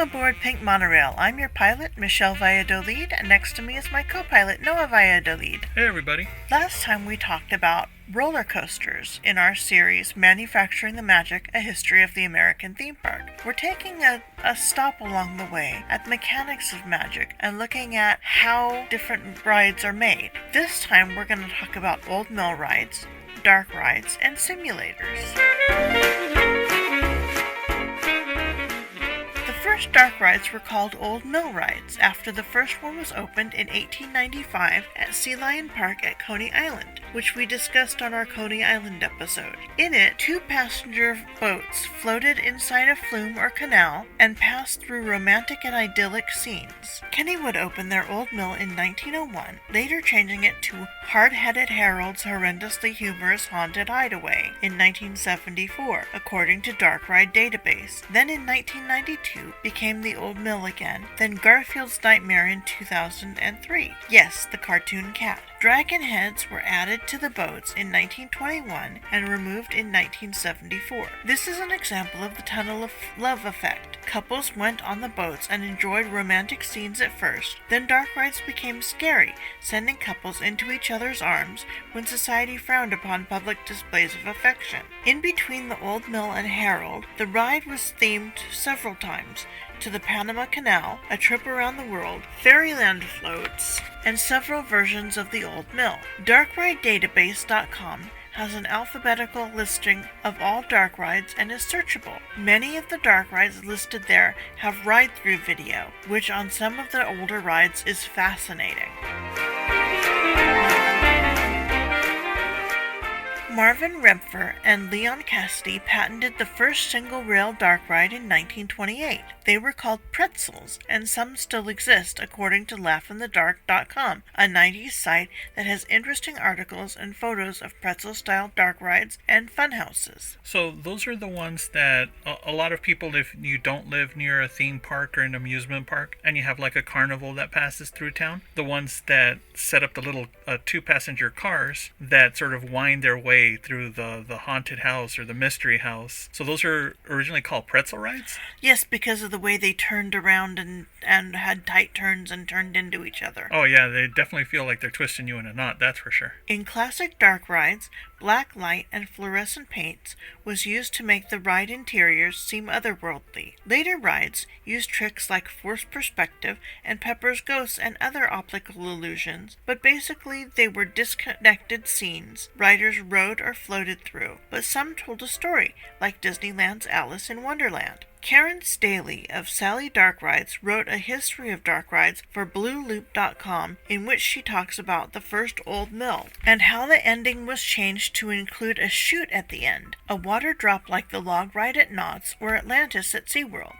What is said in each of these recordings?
aboard Pink Monorail. I'm your pilot, Shelly Noe Valladolid, and next to me is my co-pilot, Noe Valladolid. Hey everybody. Last time we talked about roller coasters in our series, Manufacturing the Magic, A History of the American Theme Park. We're taking a stop along the way at the mechanics of magic and looking at how different rides are made. This time we're going to talk about old mill rides, dark rides, and simulators. The first dark rides were called Old Mill Rides, after the first one was opened in 1895 at Sea Lion Park at Coney Island, which we discussed on our Coney Island episode. In it, 2 passenger boats floated inside a flume or canal and passed through romantic and idyllic scenes. Kennywood opened their old mill in 1901, later changing it to Hard-Headed Harold's horrendously humorous haunted hideaway in 1974, according to Dark Ride Database. Then in 1992, became the Old Mill again, then Garfield's Nightmare in 2003. Yes, the cartoon cat. Dragon heads were added to the boats in 1921 and removed in 1974. This is an example of the tunnel of love effect. Couples went on the boats and enjoyed romantic scenes at first, then dark rides became scary, sending couples into each other's arms when society frowned upon public displays of affection. In between the Old Mill and Harold, the ride was themed several times to the Panama Canal, a trip around the world, Fairyland floats, and several versions of the Old Mill. DarkRideDatabase.com has an alphabetical listing of all dark rides and is searchable. Many of the dark rides listed there have ride-through video, which on some of the older rides is fascinating. Marvin Repfer and Leon Cassidy patented the first single-rail dark ride in 1928. They were called pretzels, and some still exist, according to laughinthedark.com, a 90s site that has interesting articles and photos of pretzel-style dark rides and funhouses. So those are the ones that a lot of people, if you don't live near a theme park or an amusement park, and you have like a carnival that passes through town, the ones that set up the little 2-passenger cars that sort of wind their way through the haunted house or the mystery house. So those are originally called pretzel rides? Yes, because of the way they turned around and had tight turns and turned into each other. Oh yeah, they definitely feel like they're twisting you in a knot, that's for sure. In classic dark rides, black light and fluorescent paints was used to make the ride interiors seem otherworldly. Later rides used tricks like forced perspective and Pepper's ghosts and other optical illusions, but basically they were disconnected scenes riders rode or floated through, but some told a story, like Disneyland's Alice in Wonderland. Karen Staley of Sally Dark Rides wrote a history of dark rides for BlueLoop.com, in which she talks about the first Old Mill and how the ending was changed to include a chute at the end, a water drop like the log ride at Knott's or Atlantis at SeaWorld.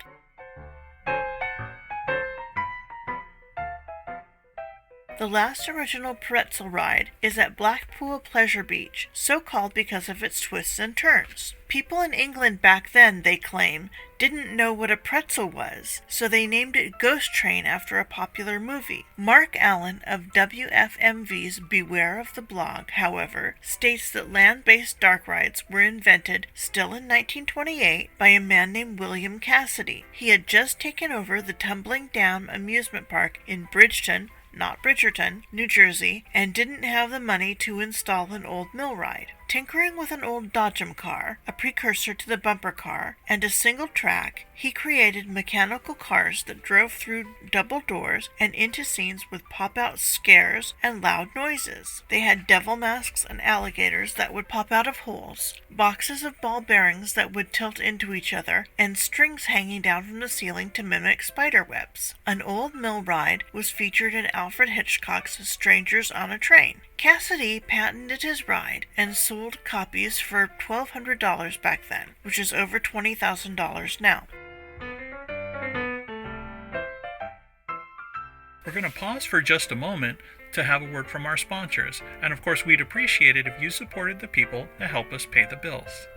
The last original pretzel ride is at Blackpool Pleasure Beach, so called because of its twists and turns. People in England back then, they claim, didn't know what a pretzel was, so they named it Ghost Train after a popular movie. Mark Allen of WFMV's Beware of the Blog, however, states that land-based dark rides were invented still in 1928 by a man named William Cassidy. He had just taken over the Tumbling Down amusement park in Bridgeton, not Bridgerton, New Jersey, and didn't have the money to install an old mill ride. Tinkering with an old Dodgem car, a precursor to the bumper car, and a single track, he created mechanical cars that drove through double doors and into scenes with pop-out scares and loud noises. They had devil masks and alligators that would pop out of holes, boxes of ball bearings that would tilt into each other, and strings hanging down from the ceiling to mimic spider webs. An old mill ride was featured in Alfred Hitchcock's Strangers on a Train. Cassidy patented his ride and sold copies for $1,200 back then, which is over $20,000 now. We're going to pause for just a moment to have a word from our sponsors, and of course we'd appreciate it if you supported the people that help us pay the bills.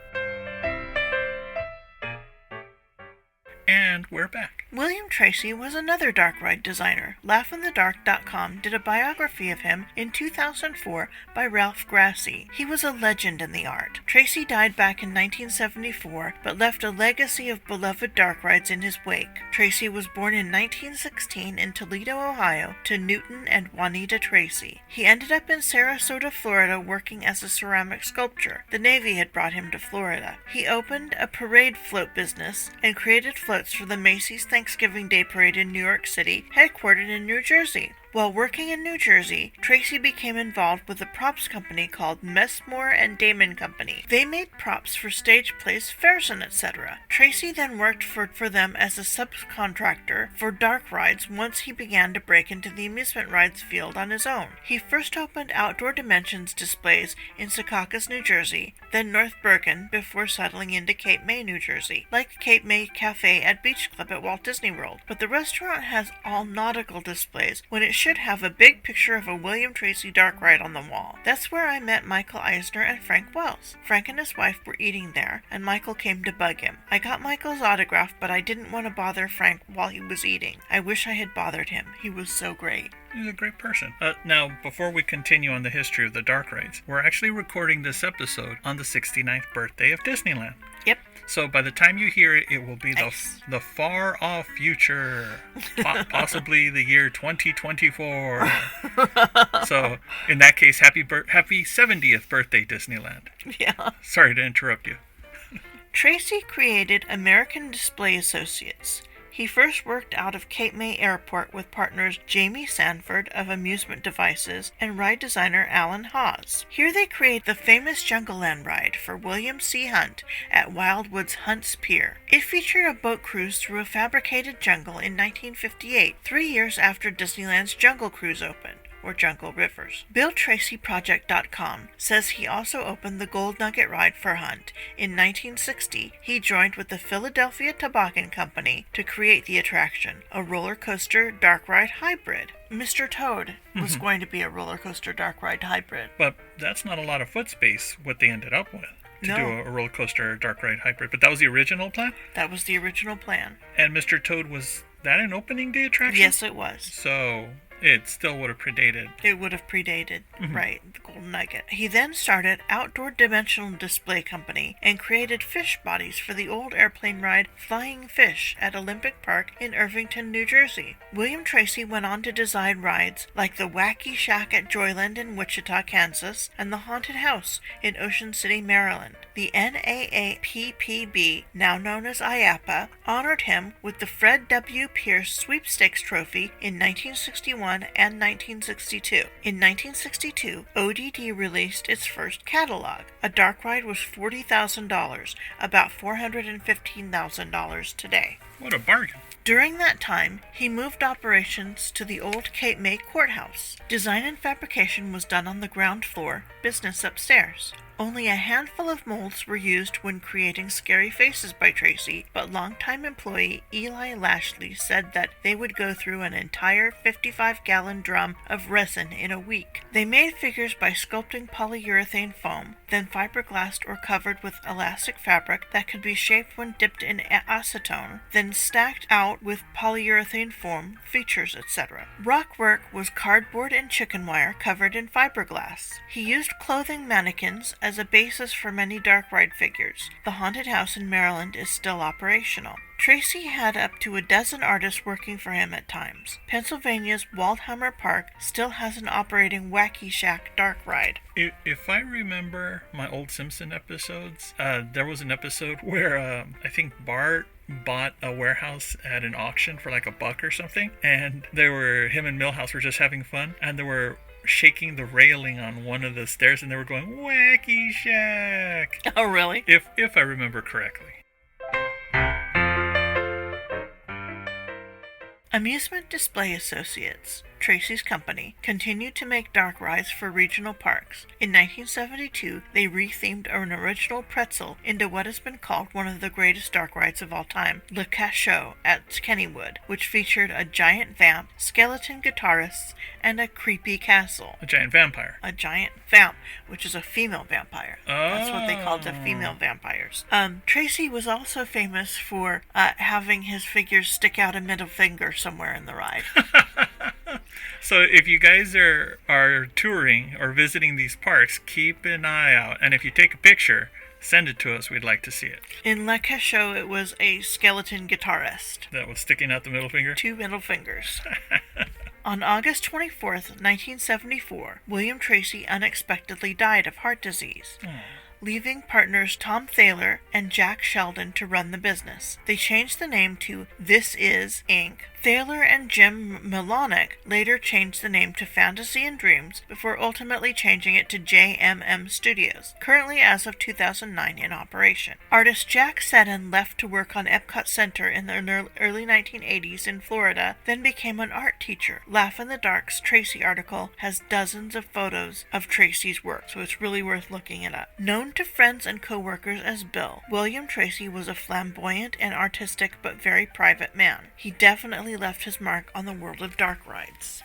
And we're back. William Tracy was another dark ride designer. LaughInTheDark.com did a biography of him in 2004 by Ralph Grassi. He was a legend in the art. Tracy died back in 1974, but left a legacy of beloved dark rides in his wake. Tracy was born in 1916 in Toledo, Ohio, to Newton and Juanita Tracy. He ended up in Sarasota, Florida, working as a ceramic sculptor. The Navy had brought him to Florida. He opened a parade float business and created floats for the Macy's Thanksgiving Day Parade in New York City, headquartered in New Jersey. While working in New Jersey, Tracy became involved with a props company called Messmore and Damon Company. They made props for stage plays, fairs, and etc. Tracy then worked for them as a subcontractor for dark rides once he began to break into the amusement rides field on his own. He first opened Outdoor Dimensions displays in Secaucus, New Jersey, then North Bergen, before settling into Cape May, New Jersey, like Cape May Cafe at Beach Club at Walt Disney World. But the restaurant has all nautical displays when it should have a big picture of a William Tracy dark ride on the wall. That's where I met Michael Eisner and Frank Wells. Frank and his wife were eating there, and Michael came to bug him. I got Michael's autograph, but I didn't want to bother Frank while he was eating. I wish I had bothered him. He was so great. He's a great person. Now, before we continue on the history of the dark rides, we're actually recording this episode on the 69th birthday of Disneyland. Yep. So by the time you hear it, it will be Nice. the far off future, possibly the year 2024. So in that case, happy 70th birthday, Disneyland. Yeah. Sorry to interrupt you. Tracy created American Display Associates. He first worked out of Cape May Airport with partners Jamie Sanford of Amusement Devices and ride designer Alan Hawes. Here they created the famous Jungle Land ride for William C. Hunt at Wildwood's Hunt's Pier. It featured a boat cruise through a fabricated jungle in 1958, 3 years after Disneyland's Jungle Cruise opened, or Jungle Rivers. BillTracyProject.com says he also opened the Gold Nugget ride for Hunt. In 1960, he joined with the Philadelphia Toboggan Company to create the attraction, a roller coaster dark ride hybrid. Mr. Toad was going to be a roller coaster dark ride hybrid. But that's not a lot of foot space, what they ended up with, to No. do a roller coaster dark ride hybrid. But that was the original plan? That was the original plan. And Mr. Toad, was that an opening day attraction? Yes, it was. So it still would have predated. It would have predated, right, the Golden Nugget. He then started Outdoor Dimensional Display Company and created fish bodies for the old airplane ride Flying Fish at Olympic Park in Irvington, New Jersey. William Tracy went on to design rides like the Wacky Shack at Joyland in Wichita, Kansas, and the Haunted House in Ocean City, Maryland. The NAAPPB, now known as IAPA, honored him with the Fred W. Pierce Sweepstakes Trophy in 1961 and 1962. In 1962, ODD released its first catalog. A dark ride was $40,000, about $415,000 today. What a bargain. During that time, he moved operations to the old Cape May Courthouse. Design and fabrication was done on the ground floor, business upstairs. Only a handful of molds were used when creating Scary Faces by Tracy, but longtime employee Eli Lashley said that they would go through an entire 55-gallon drum of resin in a week. They made figures by sculpting polyurethane foam, then fiberglassed or covered with elastic fabric that could be shaped when dipped in acetone, then stacked out with polyurethane foam, features, etc. Rock work was cardboard and chicken wire covered in fiberglass. He used clothing mannequins as a basis for many dark ride figures. The Haunted House in Maryland is still operational. Tracy had up to a dozen artists working for him at times. Pennsylvania's Waldheimer Park still has an operating Wacky Shack dark ride. If I remember my old Simpson episodes, there was an episode where I think Bart bought a warehouse at an auction for like $1 or something, and him and Milhouse were just having fun, and they were shaking the railing on one of the stairs, and they were going, "Wacky Shack!" Oh, really? If I remember correctly. Amusement Display Associates, Tracy's company, continued to make dark rides for regional parks. In 1972, they rethemed an original pretzel into what has been called one of the greatest dark rides of all time, Le Cachot at Kennywood, which featured a giant vamp, skeleton guitarists, and a creepy castle. A giant vampire. A giant vamp, which is a female vampire. Oh. That's what they called the female vampires. Tracy was also famous for having his figures stick out a middle finger somewhere in the ride. So if you guys are touring or visiting these parks, keep an eye out. And if you take a picture, send it to us. We'd like to see it. In Le Cachot, it was a skeleton guitarist. That was sticking out the middle finger? 2 middle fingers. On August 24th, 1974, William Tracy unexpectedly died of heart disease, leaving partners Tom Thaler and Jack Sheldon to run the business. They changed the name to This Is, Inc. Thaler and Jim Milonic later changed the name to Fantasy and Dreams before ultimately changing it to JMM Studios, currently as of 2009 in operation. Artist Jack Seddon left to work on Epcot Center in the early 1980s in Florida, then became an art teacher. Laugh in the Dark's Tracy article has dozens of photos of Tracy's work, so it's really worth looking it up. Known to friends and co-workers as Bill, William Tracy was a flamboyant and artistic but very private man. He definitely left his mark on the world of dark rides.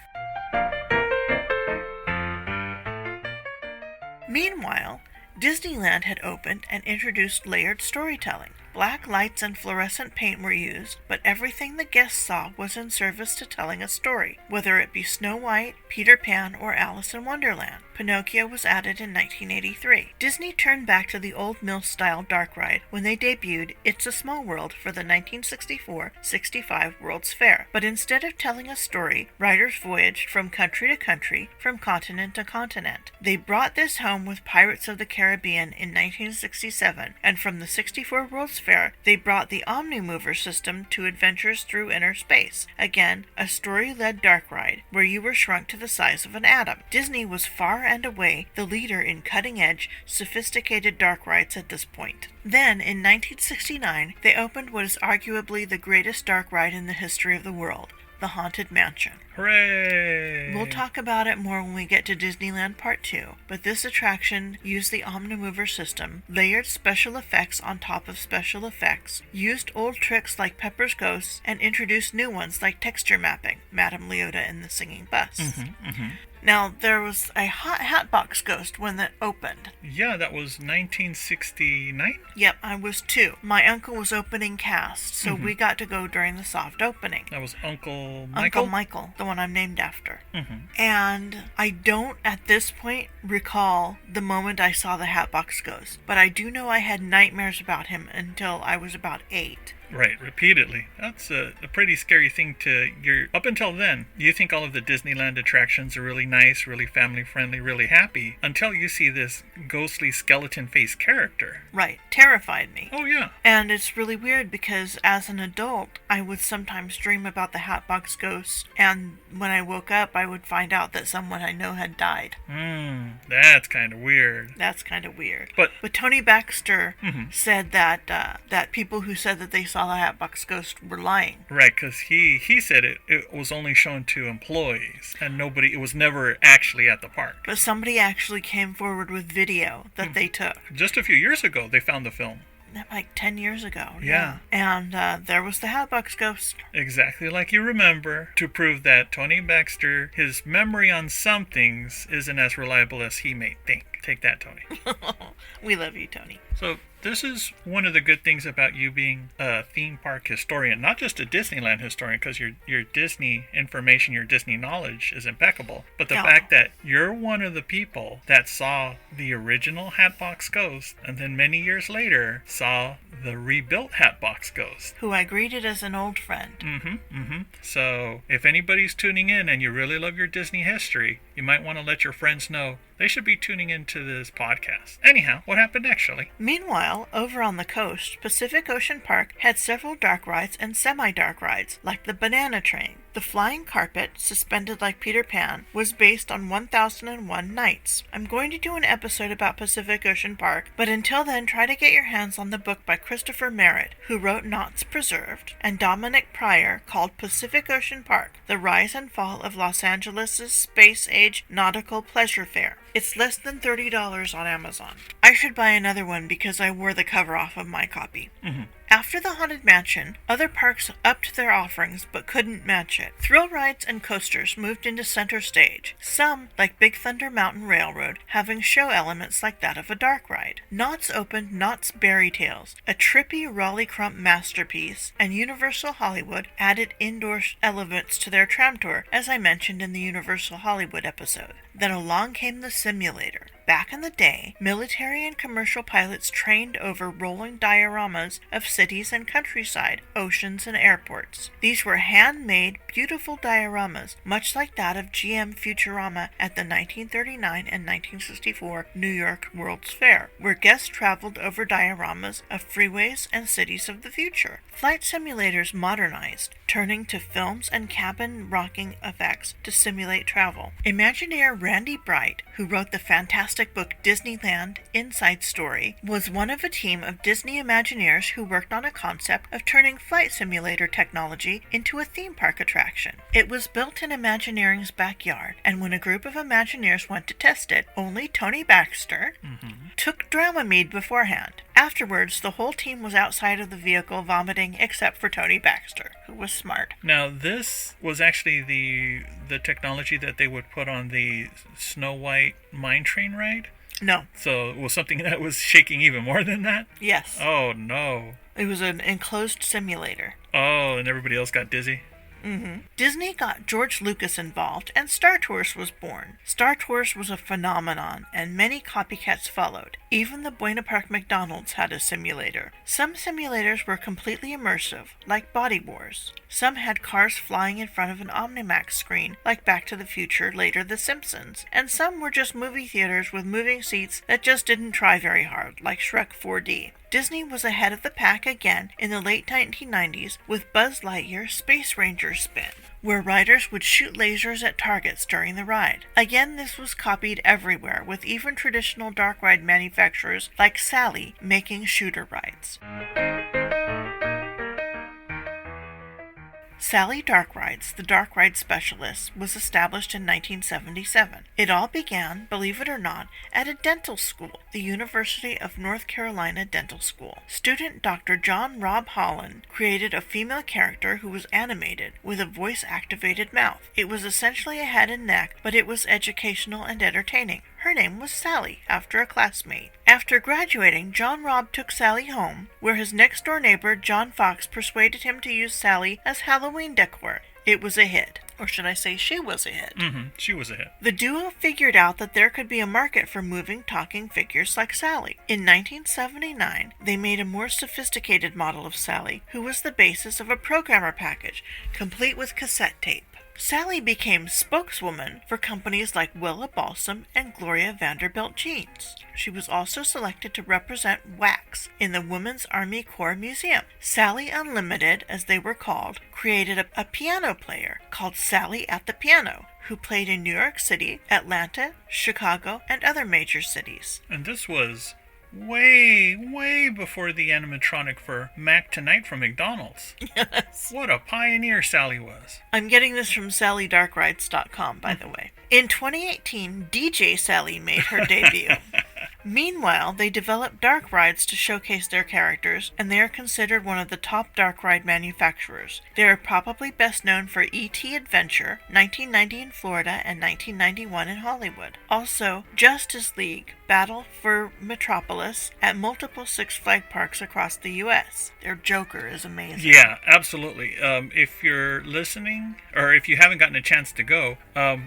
Meanwhile, Disneyland had opened and introduced layered storytelling. Black lights and fluorescent paint were used, but everything the guests saw was in service to telling a story, whether it be Snow White, Peter Pan, or Alice in Wonderland. Pinocchio was added in 1983. Disney turned back to the old mill-style dark ride when they debuted It's a Small World for the 1964-65 World's Fair. But instead of telling a story, riders voyaged from country to country, from continent to continent. They brought this home with Pirates of the Caribbean in 1967, and from the 64 World's Fair, they brought the Omnimover system to Adventures Through Inner Space. Again, a story-led dark ride, where you were shrunk to the size of an atom. Disney was far and away the leader in cutting-edge, sophisticated dark rides at this point. Then, in 1969, they opened what is arguably the greatest dark ride in the history of the world, the Haunted Mansion. Hooray! We'll talk about it more when we get to Disneyland Part 2, but this attraction used the Omnimover system, layered special effects on top of special effects, used old tricks like Pepper's Ghosts, and introduced new ones like texture mapping, Madame Leota and the Singing Bus. Now, there was a hot Hatbox Ghost when that opened. Yeah, that was 1969? Yep, I was 2. My uncle was opening cast, so we got to go during the soft opening. That was Uncle Michael? Uncle Michael, the one I'm named after. And I don't, at this point, recall the moment I saw the Hatbox Ghost, but I do know I had nightmares about him until I was about 8. Right, repeatedly. That's a pretty scary thing up until then, you think all of the Disneyland attractions are really nice, really family-friendly, really happy, until you see this ghostly skeleton-faced character. Right, terrified me. Oh, yeah. And it's really weird because as an adult, I would sometimes dream about the Hatbox Ghost, and when I woke up, I would find out that someone I know had died. That's kind of weird. That's kind of weird. But Tony Baxter said that that people who said that they saw the Hatbox Ghost were lying. Right, because he said it was only shown to employees, and it was never actually at the park. But somebody actually came forward with video that they took. Just a few years ago, they found the film. Like 10 years ago. Yeah. And there was the Hatbox Ghost. Exactly like you remember, to prove that Tony Baxter, his memory on some things isn't as reliable as he may think. Take that, Tony. We love you, Tony. So this is one of the good things about you being a theme park historian, not just a Disneyland historian, because your Disney information, your Disney knowledge is impeccable, but the fact that you're one of the people that saw the original Hatbox Ghost and then many years later saw the rebuilt Hatbox Ghost, who I greeted as an old friend. So if anybody's tuning in and you really love your Disney history, you might want to let your friends know they should be tuning into this podcast. Anyhow, what happened next, Shelly? Meanwhile, over on the coast, Pacific Ocean Park had several dark rides and semi-dark rides, like the Banana Train. The flying carpet, suspended like Peter Pan, was based on 1001 Nights. I'm going to do an episode about Pacific Ocean Park, but until then try to get your hands on the book by Christopher Merritt, who wrote Knots Preserved, and Dominic Pryor called Pacific Ocean Park, The Rise and Fall of Los Angeles' Space-Age Nautical Pleasure Fair. It's less than $30 on Amazon. I should buy another one because I wore the cover off of my copy. After the Haunted Mansion, other parks upped their offerings but couldn't match it. Thrill rides and coasters moved into center stage, some, like Big Thunder Mountain Railroad, having show elements like that of a dark ride. Knott's opened Knott's Berry Tales, a trippy Raleigh Crump masterpiece, and Universal Hollywood added indoor elements to their tram tour, as I mentioned in the Universal Hollywood episode. Then along came the simulator. Back in the day, military and commercial pilots trained over rolling dioramas of cities and countryside, oceans and airports. These were handmade, beautiful dioramas, much like that of GM Futurama at the 1939 and 1964 New York World's Fair, where guests traveled over dioramas of freeways and cities of the future. Flight simulators modernized, turning to films and cabin rocking effects to simulate travel. Imagineer Randy Bright, who wrote the fantastic book Disneyland Inside Story, was one of a team of Disney Imagineers who worked on a concept of turning flight simulator technology into a theme park attraction. It was built in Imagineering's backyard, and when a group of Imagineers went to test it, only Tony Baxter took Dramamine beforehand. Afterwards, the whole team was outside of the vehicle vomiting except for Tony Baxter, who was smart. Now, this was actually the technology that they would put on the Snow White mine train ride? No. So it was something that was shaking even more than that? Yes. Oh, no. It was an enclosed simulator. Oh, and everybody else got dizzy? Disney got George Lucas involved, and Star Tours was born. Star Tours was a phenomenon, and many copycats followed. Even the Buena Park McDonald's had a simulator. Some simulators were completely immersive, like Body Wars. Some had cars flying in front of an Omnimax screen, like Back to the Future, later The Simpsons. And some were just movie theaters with moving seats that just didn't try very hard, like Shrek 4D. Disney was ahead of the pack again in the late 1990s with Buzz Lightyear Space Ranger Spin, where riders would shoot lasers at targets during the ride. Again, this was copied everywhere, with even traditional dark ride manufacturers like Sally making shooter rides. Sally Dark Rides, the dark ride specialist, was established in 1977. It all began, believe it or not, at a dental school, the University of North Carolina Dental School. Student Dr. John Rob Holland created a female character who was animated with a voice-activated mouth. It was essentially a head and neck, but it was educational and entertaining. Her name was Sally, after a classmate. After graduating, John Robb took Sally home, where his next-door neighbor, John Fox, persuaded him to use Sally as Halloween decor. It was a hit. Or should I say she was a hit? She was a hit. The duo figured out that there could be a market for moving, talking figures like Sally. In 1979, they made a more sophisticated model of Sally, who was the basis of a programmer package, complete with cassette tape. Sally became spokeswoman for companies like Willa Balsam and Gloria Vanderbilt Jeans. She was also selected to represent Wax in the Women's Army Corps Museum. Sally Unlimited, as they were called, created a piano player called Sally at the Piano, who played in New York City, Atlanta, Chicago, and other major cities. And this was way before the animatronic for Mac Tonight from McDonald's. Yes. What a pioneer Sally was. I'm getting this from SallyDarkRides.com, by the way. In 2018, DJ Sally made her debut. Meanwhile, they developed dark rides to showcase their characters, and they are considered one of the top dark ride manufacturers. They are probably best known for E.T. Adventure, 1990 in Florida and 1991 in Hollywood. Also, Justice League, Battle for Metropolis at multiple Six Flags parks across the U.S. Their Joker is amazing. Yeah, absolutely. If you're listening, or if you haven't gotten a chance to go,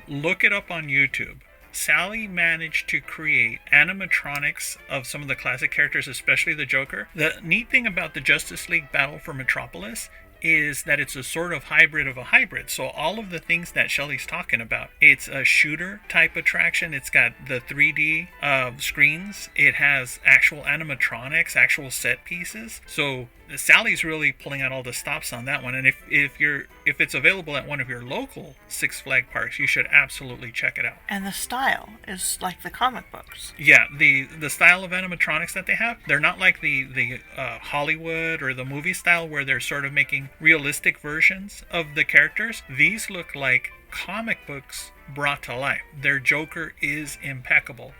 look it up on YouTube. Sally managed to create animatronics of some of the classic characters, especially the Joker. The neat thing about the Justice League Battle for Metropolis is that it's a sort of hybrid of a hybrid. So all of the things that Shelly's talking about, it's a shooter type attraction. It's got the 3D screens. It has actual animatronics, actual set pieces. So Sally's really pulling out all the stops on that one. And if it's available at one of your local Six Flag parks, you should absolutely check it out. And the style is like the comic books. Yeah, the style of animatronics that they have, they're not like the Hollywood or the movie style where they're sort of making realistic versions of the characters. These look like comic books brought to life. Their Joker is impeccable.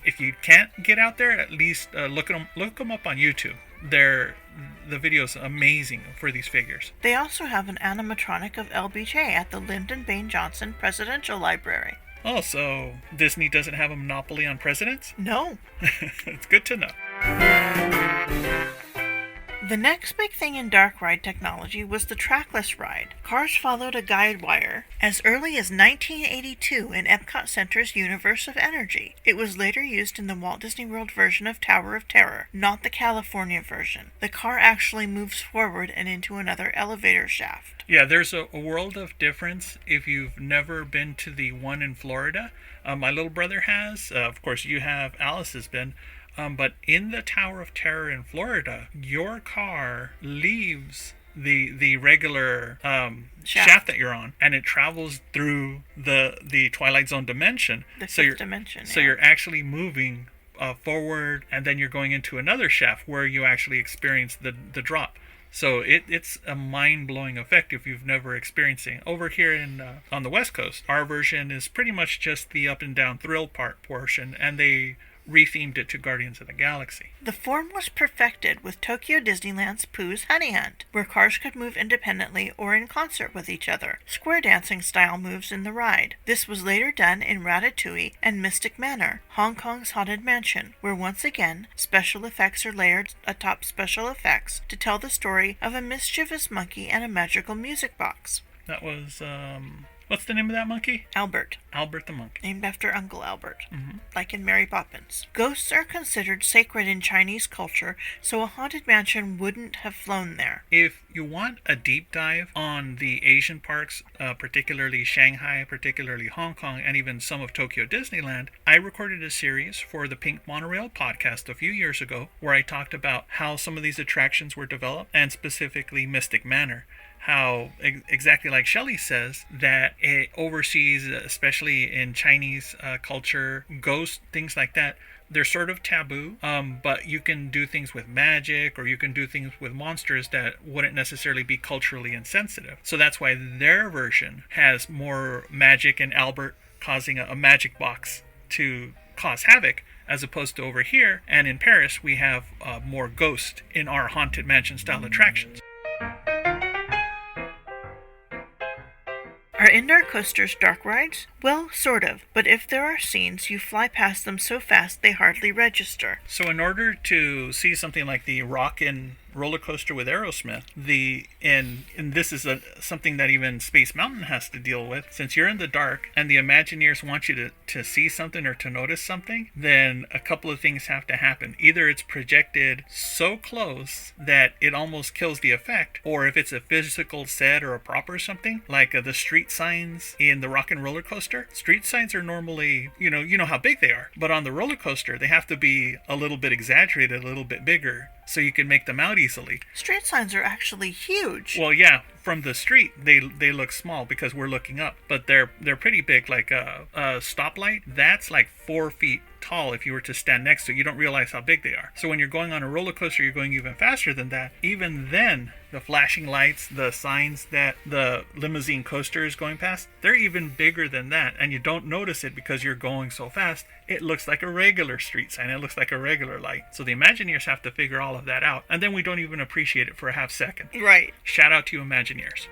If you can't get out there, at least look them up on YouTube. The video is amazing for these figures. They also have an animatronic of LBJ at the Lyndon Baines Johnson Presidential Library. Oh, so Disney doesn't have a monopoly on presidents? No. It's good to know. The next big thing in dark ride technology was the trackless ride. Cars followed a guide wire as early as 1982 in Epcot Center's Universe of Energy. It was later used in the Walt Disney World version of Tower of Terror, not the California version. The car actually moves forward and into another elevator shaft. Yeah, there's a world of difference if you've never been to the one in Florida. My little brother has. Of course, you have. Alice has been. But in the Tower of Terror in Florida, your car leaves the regular shaft that you're on, and it travels through the Twilight Zone dimension. The fifth dimension. So you're actually moving forward, and then you're going into another shaft where you actually experience the drop. So it's a mind-blowing effect if you've never experienced it. Over here on the West Coast, our version is pretty much just the up and down thrill portion, and they rethemed it to Guardians of the Galaxy. The form was perfected with Tokyo Disneyland's Pooh's Honey Hunt, where cars could move independently or in concert with each other. Square dancing style moves in the ride. This was later done in Ratatouille and Mystic Manor, Hong Kong's Haunted Mansion, where once again, special effects are layered atop special effects to tell the story of a mischievous monkey and a magical music box. That was, what's the name of that monkey? Albert. Albert the monkey. Named after Uncle Albert, Mm-hmm. like in Mary Poppins. Ghosts are considered sacred in Chinese culture, so a haunted mansion wouldn't have flown there. If you want a deep dive on the Asian parks, particularly Shanghai, particularly Hong Kong, and even some of Tokyo Disneyland, I recorded a series for the Pink Monorail podcast a few years ago where I talked about how some of these attractions were developed, and specifically Mystic Manor. How, exactly like Shelly says, that it oversees, especially in Chinese culture, ghosts, things like that, they're sort of taboo, but you can do things with magic, or you can do things with monsters that wouldn't necessarily be culturally insensitive. So that's why their version has more magic and Albert causing a magic box to cause havoc, as opposed to over here and in Paris, we have more ghost in our Haunted Mansion style attractions. Are indoor coasters dark rides? Well, sort of, but if there are scenes, you fly past them so fast they hardly register. So in order to see something like the Rockin' roller coaster with Aerosmith, and this is something that even Space Mountain has to deal with, since you're in the dark and the Imagineers want you to see something or to notice something, then a couple of things have to happen. Either it's projected so close that it almost kills the effect, or if it's a physical set or a prop or something, like the street signs in the Rockin' Roller Coaster. Street signs are normally, you know how big they are, but on the roller coaster, they have to be a little bit exaggerated, a little bit bigger, so you can make them out easily. Street signs are actually huge. Well, yeah, from the street they look small because we're looking up, but they're pretty big. Like a stoplight, that's like 4 feet tall if you were to stand next to it. You don't realize how big they are. So when you're going on a roller coaster, you're going even faster than that. Even then, the flashing lights, the signs that the limousine coaster is going past, they're even bigger than that, and you don't notice it because you're going so fast. It looks like a regular street sign. It looks like a regular light. So the Imagineers have to figure all of that out, and then we don't even appreciate it for a half second. Right. Shout out to you, Imagineers.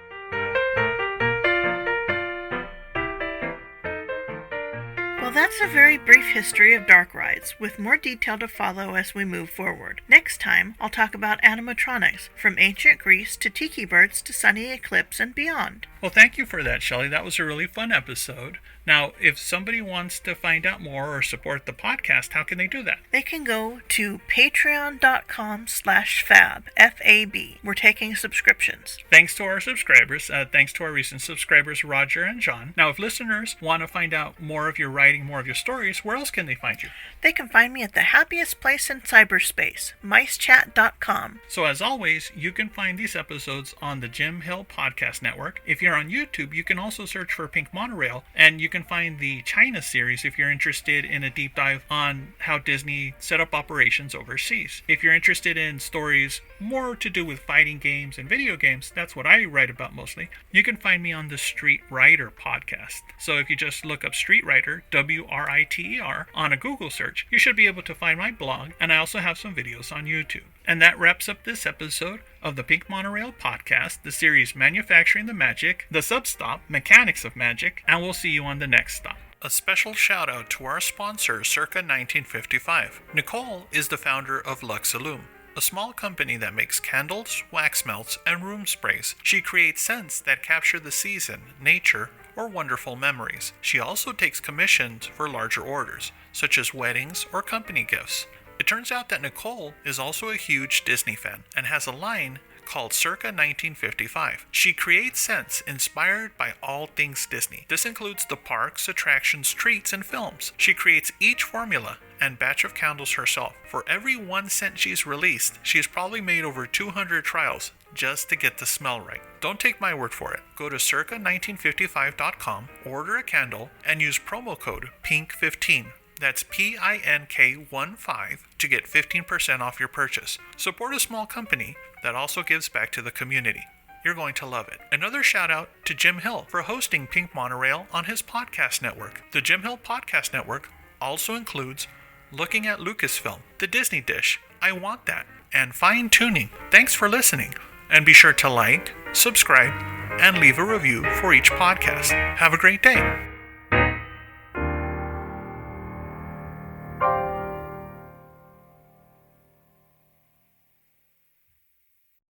Well, Well, that's a very brief history of dark rides, with more detail to follow as we move forward. Next time, I'll talk about animatronics, from ancient Greece to tiki birds to sunny eclipse and beyond. Well, thank you for that, Shelly. That was a really fun episode. Now, if somebody wants to find out more or support the podcast, how can they do that? They can go to patreon.com/fab, F-A-B. We're taking subscriptions. Thanks to our subscribers. Thanks to our recent subscribers, Roger and John. Now, if listeners want to find out more of your writing, more of your stories, where else can they find you? They can find me at the happiest place in cyberspace, micechat.com. So as always, you can find these episodes on the Jim Hill Podcast Network. If you're on YouTube, you can also search for Pink Monorail, and you can find the China series if you're interested in a deep dive on how Disney set up operations overseas. If you're interested in stories more to do with fighting games and video games, that's what I write about mostly, you can find me on the Street Writer podcast. So if you just look up Street Writer, W-R-I-T-E-R, on a Google search, you should be able to find my blog, and I also have some videos on YouTube. And that wraps up this episode of the Pink Monorail podcast, the series Manufacturing the Magic, the substop Mechanics of Magic, and we'll see you on the next stop. A special shout out to our sponsor, Circa 1955. Nicole is the founder of Luxillume, a small company that makes candles, wax melts, and room sprays. She creates scents that capture the season, nature, or wonderful memories. She also takes commissions for larger orders, such as weddings or company gifts. It turns out that Nicole is also a huge Disney fan and has a line called Circa 1955. She creates scents inspired by all things Disney. This includes the parks, attractions, treats, and films. She creates each formula and batch of candles herself. For every one scent she's released, she's probably made over 200 trials just to get the smell right. Don't take my word for it. Go to circa1955.com, order a candle, and use promo code PINK15. That's PINK15 to get 15% off your purchase. Support a small company that also gives back to the community. You're going to love it. Another shout out to Jim Hill for hosting Pink Monorail on his podcast network. The Jim Hill Podcast Network also includes Looking at Lucasfilm, The Disney Dish, I Want That, and Fine Tuning. Thanks for listening, and be sure to like, subscribe, and leave a review for each podcast. Have a great day.